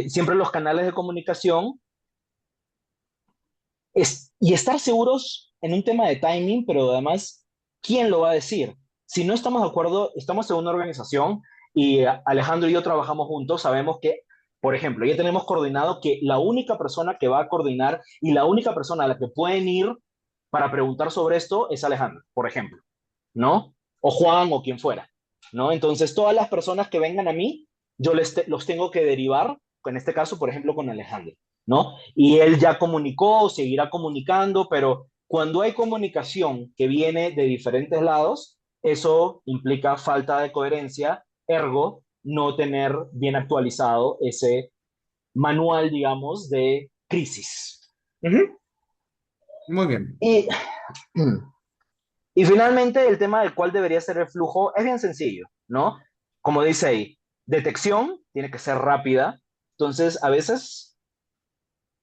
Siempre los canales de comunicación y estar seguros en un tema de timing, pero además, ¿quién lo va a decir? Si no estamos de acuerdo, estamos en una organización y Alejandro y yo trabajamos juntos, sabemos que, por ejemplo, ya tenemos coordinado que la única persona que va a coordinar y la única persona a la que pueden ir para preguntar sobre esto es Alejandro, por ejemplo, ¿no? O Juan o quien fuera, ¿no? Entonces, todas las personas que vengan a mí, los tengo que derivar, en este caso, por ejemplo, con Alejandro, ¿no? Y él ya comunicó, seguirá comunicando, pero cuando hay comunicación que viene de diferentes lados, eso implica falta de coherencia, ergo, no tener bien actualizado ese manual, digamos, de crisis. Uh -huh. Muy bien. Y Y finalmente, el tema del cual debería ser el flujo es bien sencillo, ¿no? Como dice ahí, detección tiene que ser rápida. Entonces, a veces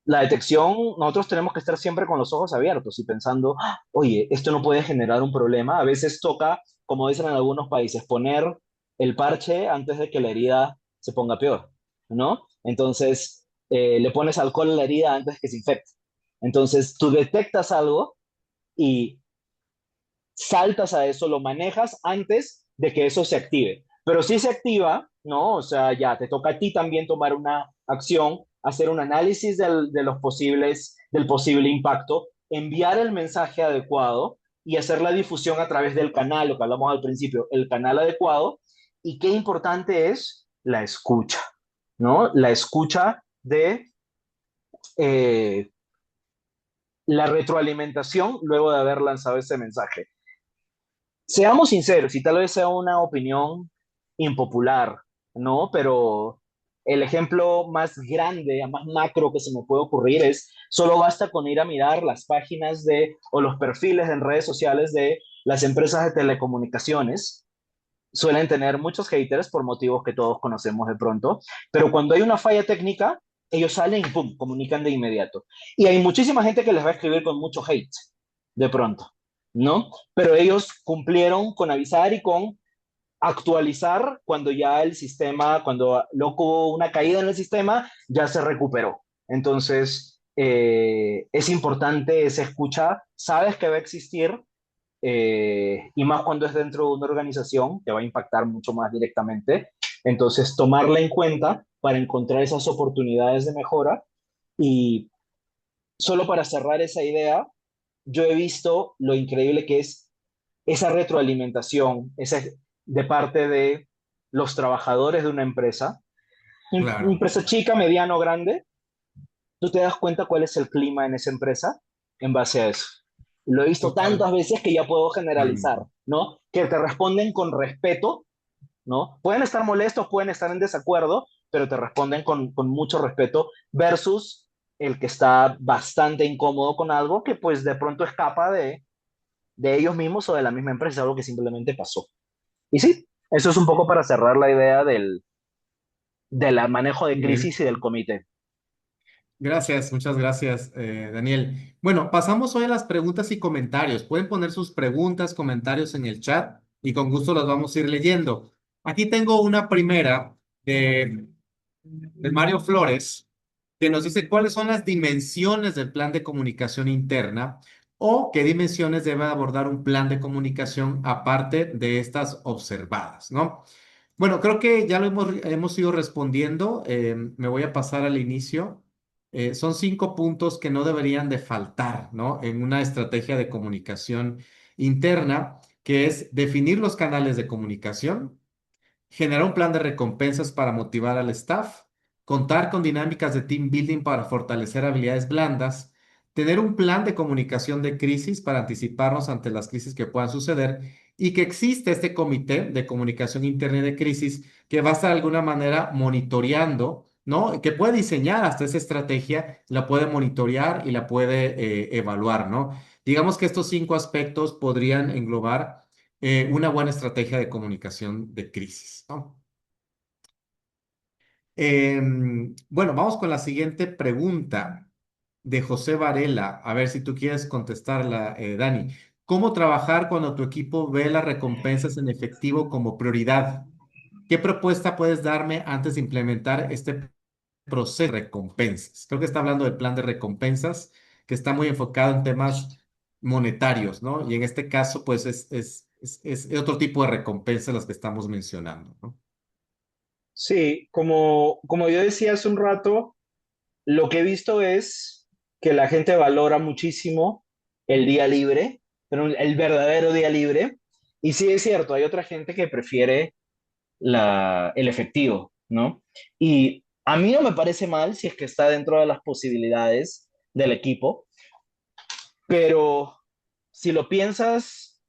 la detección, nosotros tenemos que estar siempre con los ojos abiertos y pensando, "Ah, oye, esto no puede generar un problema". A veces toca, como dicen en algunos países, poner el parche antes de que la herida se ponga peor, ¿no? Entonces, le pones alcohol a la herida antes de que se infecte. Entonces, tú detectas algo y saltas a eso, lo manejas antes de que eso se active. Pero si se activa, ¿no? O sea, ya te toca a ti también tomar una acción, hacer un análisis del posible impacto, enviar el mensaje adecuado y hacer la difusión a través del canal, lo que hablamos al principio, el canal adecuado. Y qué importante es la escucha, ¿no? La escucha de eh, la retroalimentación luego de haber lanzado ese mensaje. Seamos sinceros, y tal vez sea una opinión impopular, ¿no? Pero el ejemplo más grande, más macro que se me puede ocurrir es, solo basta con ir a mirar las páginas o los perfiles en redes sociales de las empresas de telecomunicaciones. Suelen tener muchos haters por motivos que todos conocemos de pronto, pero cuando hay una falla técnica, ellos salen y pum, comunican de inmediato. Y hay muchísima gente que les va a escribir con mucho hate, de pronto, ¿no? Pero ellos cumplieron con avisar y con actualizar cuando ya el sistema, cuando loco hubo una caída en el sistema, ya se recuperó. Entonces, es importante esa escucha, sabes que va a existir, y más cuando es dentro de una organización, te va a impactar mucho más directamente. Entonces, tomarla en cuenta para encontrar esas oportunidades de mejora. Y solo para cerrar esa idea, yo he visto lo increíble que es esa retroalimentación de parte de los trabajadores de una empresa, una Claro. empresa chica, mediano, grande. Tú te das cuenta cuál es el clima en esa empresa en base a eso. Lo he visto Total, tantas veces que ya puedo generalizar, totalmente. ¿no? Que te responden con respeto, ¿no? Pueden estar molestos, pueden estar en desacuerdo, pero te responden con mucho respeto versus el que está bastante incómodo con algo que pues de pronto escapa de ellos mismos o de la misma empresa, algo que simplemente pasó. Y sí, eso es un poco para cerrar la idea del manejo de Muy crisis bien. y del comité. Gracias, muchas gracias, Daniel. Bueno, pasamos hoy a las preguntas y comentarios. Pueden poner sus preguntas, comentarios en el chat y con gusto las vamos a ir leyendo. Aquí tengo una primera de Mario Flores. que nos dice cuáles son las dimensiones del plan de comunicación interna o qué dimensiones debe abordar un plan de comunicación aparte de estas observadas, ¿no? Bueno, creo que ya hemos ido respondiendo. Me voy a pasar al inicio. Son 5 puntos que no deberían de faltar, ¿no? En una estrategia de comunicación interna, que es definir los canales de comunicación, generar un plan de recompensas para motivar al staff, contar con dinámicas de team building para fortalecer habilidades blandas, tener un plan de comunicación de crisis para anticiparnos ante las crisis que puedan suceder y que existe este comité de comunicación interna y de crisis que va a estar de alguna manera monitoreando, ¿no? Que puede diseñar hasta esa estrategia, la puede monitorear y la puede evaluar, ¿no? Digamos que estos 5 aspectos podrían englobar una buena estrategia de comunicación de crisis, ¿no? Bueno, vamos con la siguiente pregunta de José Varela. A ver si tú quieres contestarla, Dani. ¿Cómo trabajar cuando tu equipo ve las recompensas en efectivo como prioridad? ¿Qué propuesta puedes darme antes de implementar este proceso de recompensas? Creo que está hablando del plan de recompensas, que está muy enfocado en temas monetarios, ¿no? Y en este caso, pues es otro tipo de recompensas las que estamos mencionando, ¿no? Sí, como yo decía hace un rato, lo que he visto es que la gente valora muchísimo el día libre, pero el verdadero día libre. Y sí es cierto, hay otra gente que prefiere el efectivo, ¿no? Y a mí no me parece mal si es que está dentro de las posibilidades del equipo, pero si lo piensas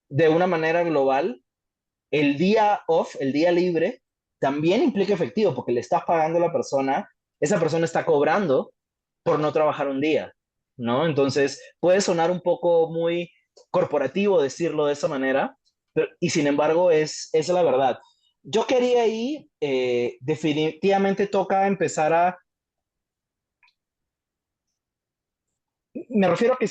de una manera global, el día off, el día libre, también implica efectivo, porque le estás pagando a la persona, esa persona está cobrando por no trabajar un día, ¿no? Entonces, puede sonar un poco muy corporativo decirlo de esa manera, y sin embargo es la verdad. Yo quería ahí, definitivamente toca empezar a, me refiero a que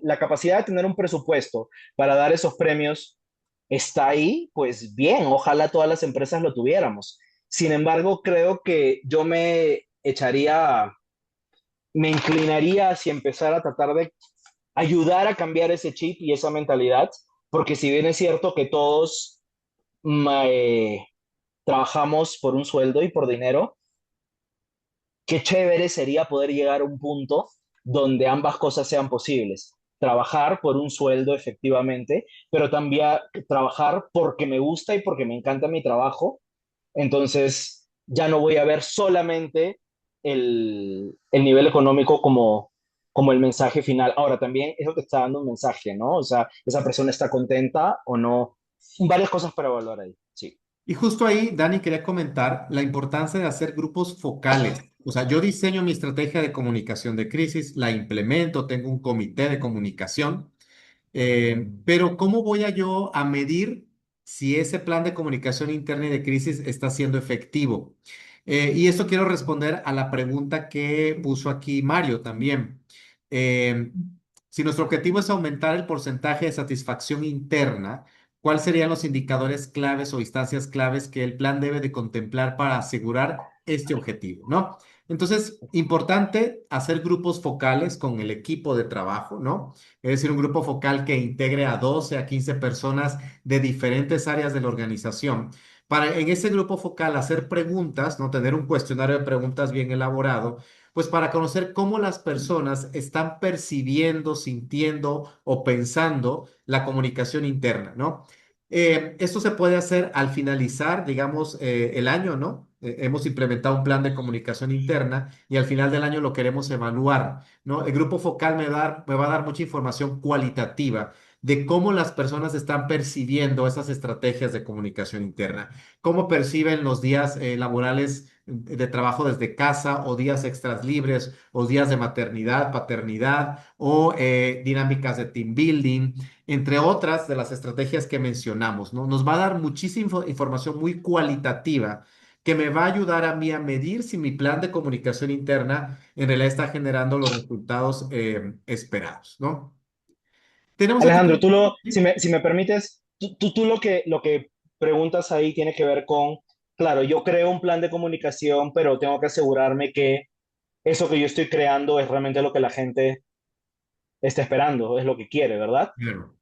la capacidad de tener un presupuesto para dar esos premios está ahí, pues bien, ojalá todas las empresas lo tuviéramos. Sin embargo, creo que yo me inclinaría hacia empezar a tratar de ayudar a cambiar ese chip y esa mentalidad, porque si bien es cierto que todos ma- eh, trabajamos por un sueldo y por dinero, qué chévere sería poder llegar a un punto donde ambas cosas sean posibles. Trabajar por un sueldo efectivamente, pero también trabajar porque me gusta y porque me encanta mi trabajo. Entonces, ya no voy a ver solamente el nivel económico como el mensaje final. Ahora, también eso te está dando un mensaje, ¿no? O sea, esa persona está contenta o no. Varias cosas para evaluar ahí, sí. Y justo ahí, Dani, quería comentar la importancia de hacer grupos focales. O sea, yo diseño mi estrategia de comunicación de crisis, la implemento, tengo un comité de comunicación. Pero ¿cómo voy a yo a medir si ese plan de comunicación interna y de crisis está siendo efectivo? Y esto quiero responder a la pregunta que puso aquí Mario también. Eh, si nuestro objetivo es aumentar el porcentaje de satisfacción interna, ¿cuáles serían los indicadores claves o instancias claves que el plan debe de contemplar para asegurar este objetivo, ¿no? Entonces, importante hacer grupos focales con el equipo de trabajo, ¿no? Es decir, un grupo focal que integre a 12 a 15 personas de diferentes áreas de la organización. Para en ese grupo focal hacer preguntas, ¿no? Tener un cuestionario de preguntas bien elaborado, pues para conocer cómo las personas están percibiendo, sintiendo o pensando la comunicación interna, ¿no? Esto se puede hacer al finalizar, digamos, el año, ¿no? Hemos implementado un plan de comunicación interna y al final del año lo queremos evaluar, ¿no? El grupo focal me va a dar mucha información cualitativa de cómo las personas están percibiendo esas estrategias de comunicación interna, cómo perciben los días laborales de trabajo desde casa o días extras libres o días de maternidad, paternidad o dinámicas de team building, entre otras de las estrategias que mencionamos, ¿no? Nos va a dar muchísima información muy cualitativa que me va a ayudar a mí a medir si mi plan de comunicación interna en realidad está generando los resultados esperados, ¿no? Tenemos aquí... Alejandro, ¿Sí? si me permites, tú lo que preguntas ahí tiene que ver con claro, yo creo un plan de comunicación, pero tengo que asegurarme que eso que yo estoy creando es realmente lo que la gente está esperando, es lo que quiere, ¿verdad? Claro,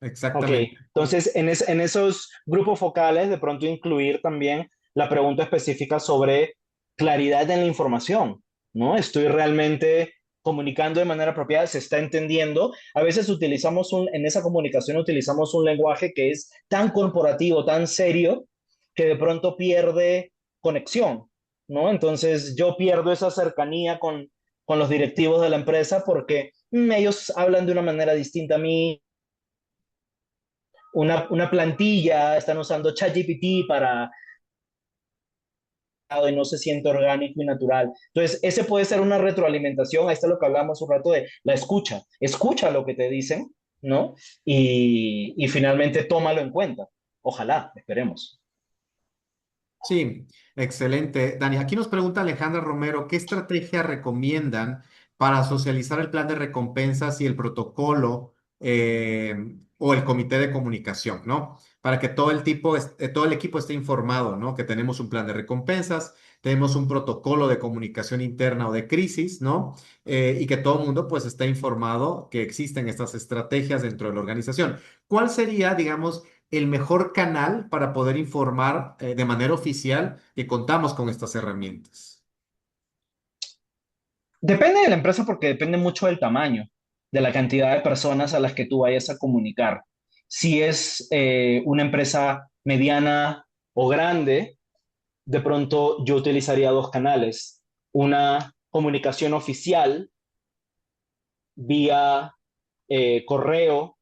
Ok, exactamente. entonces en esos grupos focales de pronto incluir también la pregunta específica sobre claridad en la información, ¿no? Estoy realmente comunicando de manera apropiada, se está entendiendo. A veces en esa comunicación utilizamos un lenguaje que es tan corporativo, tan serio, que de pronto pierde conexión, ¿no? Entonces yo pierdo esa cercanía con los directivos de la empresa porque ellos hablan de una manera distinta a mí, una plantilla, están usando ChatGPT para y no se siente orgánico y natural. Entonces, ese puede ser una retroalimentación. Ahí está lo que hablamos un rato de la escucha. Escucha lo que te dicen, ¿no? Y finalmente tómalo en cuenta. Ojalá, esperemos. Sí, excelente. Dani, aquí nos pregunta Alejandra Romero, ¿qué estrategia recomiendan para socializar el plan de recompensas y el protocolo o el comité de comunicación, ¿no? Para que todo el equipo esté informado, ¿no? Que tenemos un plan de recompensas, tenemos un protocolo de comunicación interna o de crisis, ¿no? Y que todo el mundo pues esté informado que existen estas estrategias dentro de la organización. ¿Cuál sería, digamos, el mejor canal para poder informar de manera oficial que contamos con estas herramientas? Depende de la empresa porque depende mucho del tamaño, de la cantidad de personas a las que tú vayas a comunicar. Si es una empresa mediana o grande, de pronto yo utilizaría dos canales. Una comunicación oficial vía correo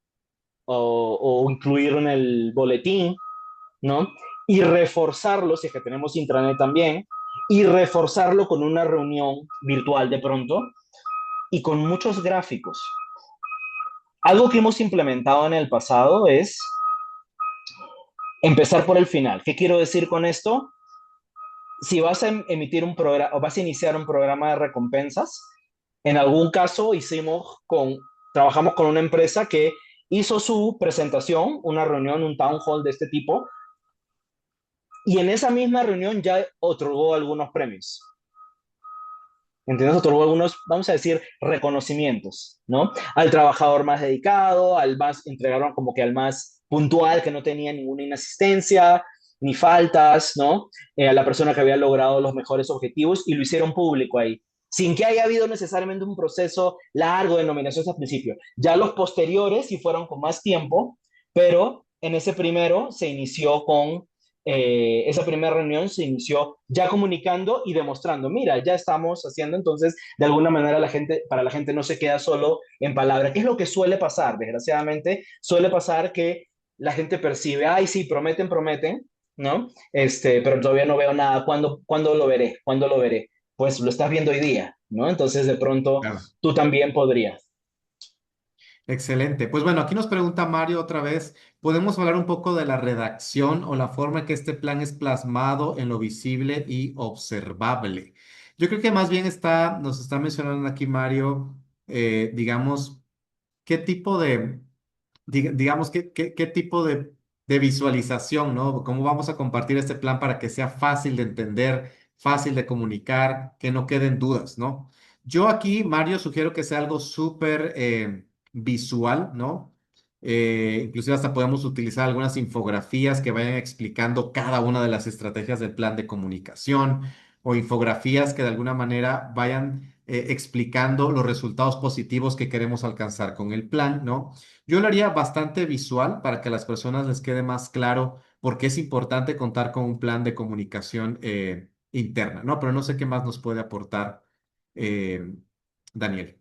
o incluirlo en el boletín, ¿no? Y reforzarlo, si es que tenemos intranet también, y reforzarlo con una reunión virtual de pronto y con muchos gráficos. Algo que hemos implementado en el pasado es empezar por el final. ¿Qué quiero decir con esto? Si vas a emitir un programa o vas a iniciar un programa de recompensas, en algún caso trabajamos con una empresa que hizo su presentación, una reunión, un town hall de este tipo, y en esa misma reunión ya otorgó algunos premios. ¿Entiendes? Otorgó algunos, vamos a decir, reconocimientos, ¿no? Al trabajador más dedicado, entregaron como que al más puntual, que no tenía ninguna inasistencia, ni faltas, ¿no? A la persona que había logrado los mejores objetivos y lo hicieron público ahí, sin que haya habido necesariamente un proceso largo de nominaciones al principio. Ya los posteriores sí fueron con más tiempo, pero en ese primero se inició esa primera reunión se inició ya comunicando y demostrando, mira, ya estamos haciendo, entonces de alguna manera para la gente no se queda solo en palabras, que es lo que suele pasar, desgraciadamente, suele pasar que la gente percibe, ay, sí, prometen, prometen, ¿no? Pero todavía no veo nada, ¿cuándo lo veré? ¿Cuándo lo veré? Pues lo estás viendo hoy día, ¿no? Entonces de pronto Claro. tú también podrías. Excelente. Pues bueno, aquí nos pregunta Mario otra vez, ¿podemos hablar un poco de la redacción o la forma en que este plan es plasmado en lo visible y observable? Yo creo que más bien nos está mencionando aquí Mario, digamos, qué tipo digamos, qué tipo de visualización, ¿no? ¿Cómo vamos a compartir este plan para que sea fácil de entender, fácil de comunicar, que no queden dudas, ¿no? Yo aquí, Mario, sugiero que sea algo súper visual, ¿no? Inclusive hasta podemos utilizar algunas infografías que vayan explicando cada una de las estrategias del plan de comunicación o infografías que de alguna manera vayan explicando los resultados positivos que queremos alcanzar con el plan, ¿no? Yo lo haría bastante visual para que a las personas les quede más claro por qué es importante contar con un plan de comunicación interna, ¿no? Pero no sé qué más nos puede aportar eh, Daniel.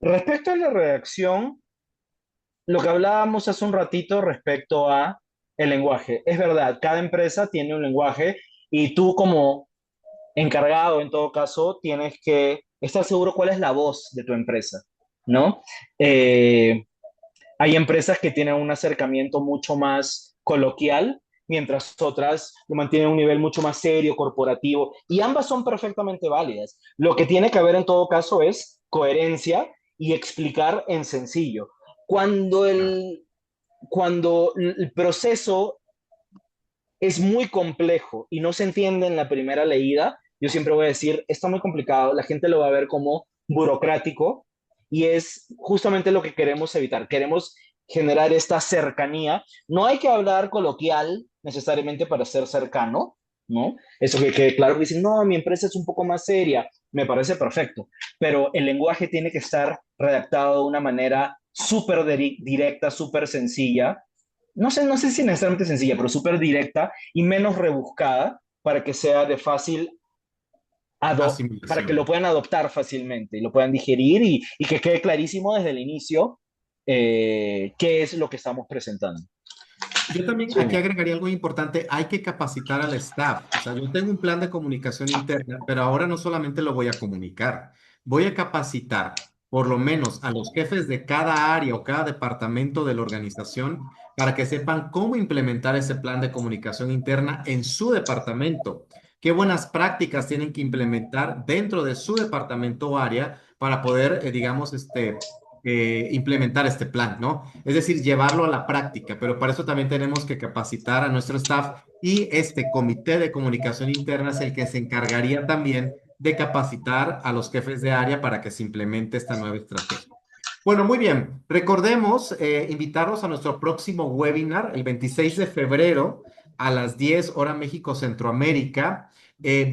Respecto a la redacción, lo que hablábamos hace un ratito respecto a el lenguaje. Es verdad, cada empresa tiene un lenguaje y tú como encargado, en todo caso, tienes que estar seguro cuál es la voz de tu empresa, ¿no? Eh, Hay empresas que tienen un acercamiento mucho más coloquial, mientras otras lo mantienen a un nivel mucho más serio, corporativo, y ambas son perfectamente válidas. Lo que tiene que haber en todo caso es coherencia y explicar en sencillo. Cuando Ah, el, cuando el proceso es muy complejo y no se entiende en la primera leída, yo siempre voy a decir, está muy complicado, la gente lo va a ver como burocrático y es justamente lo que queremos evitar. Queremos generar esta cercanía. No hay que hablar coloquial necesariamente para ser cercano, ¿no? Eso que quede claro que dicen, no, mi empresa es un poco más seria, me parece perfecto, pero el lenguaje tiene que estar redactado de una manera súper directa, súper sencilla. No sé si necesariamente sencilla, pero súper directa y menos rebuscada para que sea de fácil para que lo Asimilación. puedan adoptar fácilmente y lo puedan digerir y que quede clarísimo desde el inicio qué es lo que estamos presentando. Yo también Sí. aquí agregaría algo importante, hay que capacitar al staff. O sea, yo tengo un plan de comunicación interna, pero ahora no solamente lo voy a comunicar, voy a capacitar por lo menos a los jefes de cada área o cada departamento de la organización para que sepan cómo implementar ese plan de comunicación interna en su departamento. Qué buenas prácticas tienen que implementar dentro de su departamento o área para poder, digamos, implementar este plan, ¿no? Es decir, llevarlo a la práctica, pero para eso también tenemos que capacitar a nuestro staff y este comité de comunicación interna es el que se encargaría también de capacitar a los jefes de área para que se implemente esta nueva estrategia. Bueno, muy bien. Recordemos invitarlos a nuestro próximo webinar el 26 de febrero a las 10 hora México Centroamérica.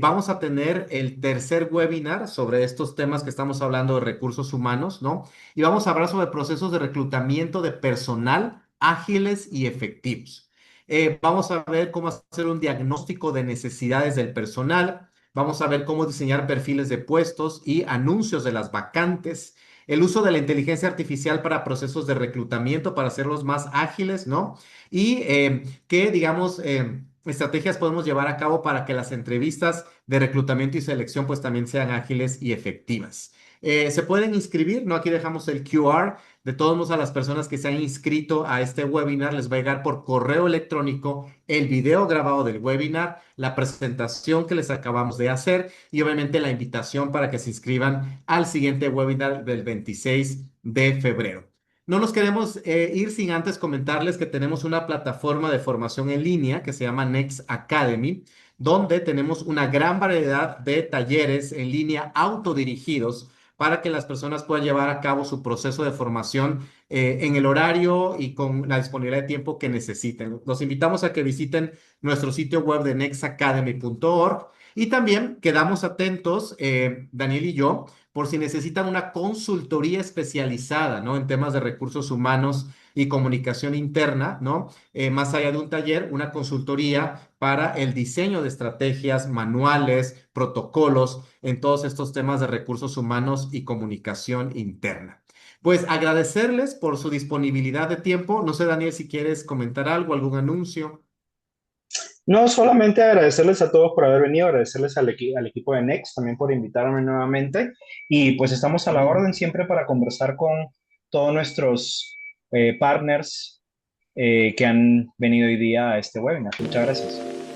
Vamos a tener el tercer webinar sobre estos temas que estamos hablando de recursos humanos, ¿no? Y vamos a hablar sobre procesos de reclutamiento de personal ágiles y efectivos. Vamos a ver cómo hacer un diagnóstico de necesidades del personal. Vamos a ver cómo diseñar perfiles de puestos y anuncios de las vacantes, el uso de la inteligencia artificial para procesos de reclutamiento, para hacerlos más ágiles, ¿no? Y qué, digamos, estrategias podemos llevar a cabo para que las entrevistas de reclutamiento y selección pues también sean ágiles y efectivas. Se pueden inscribir, ¿no? Aquí dejamos el QR. De todos modos, a las personas que se han inscrito a este webinar les va a llegar por correo electrónico el video grabado del webinar, la presentación que les acabamos de hacer y obviamente la invitación para que se inscriban al siguiente webinar del 26 de febrero. No nos queremos ir sin antes comentarles que tenemos una plataforma de formación en línea que se llama Next Academy, donde tenemos una gran variedad de talleres en línea autodirigidos para que las personas puedan llevar a cabo su proceso de formación en el horario y con la disponibilidad de tiempo que necesiten. Los invitamos a que visiten nuestro sitio web de nextacademy.org y también quedamos atentos, Daniel y yo, por si necesitan una consultoría especializada, ¿no? En temas de recursos humanos y comunicación interna, ¿no? Más allá de un taller, una consultoría para el diseño de estrategias, manuales, protocolos en todos estos temas de recursos humanos y comunicación interna. Pues agradecerles por su disponibilidad de tiempo. No sé, Daniel, si quieres comentar algo, algún anuncio. No, solamente agradecerles a todos por haber venido, agradecerles al equipo de Next también por invitarme nuevamente y pues estamos a la orden siempre para conversar con todos nuestros partners que han venido hoy día a este webinar. Muchas gracias.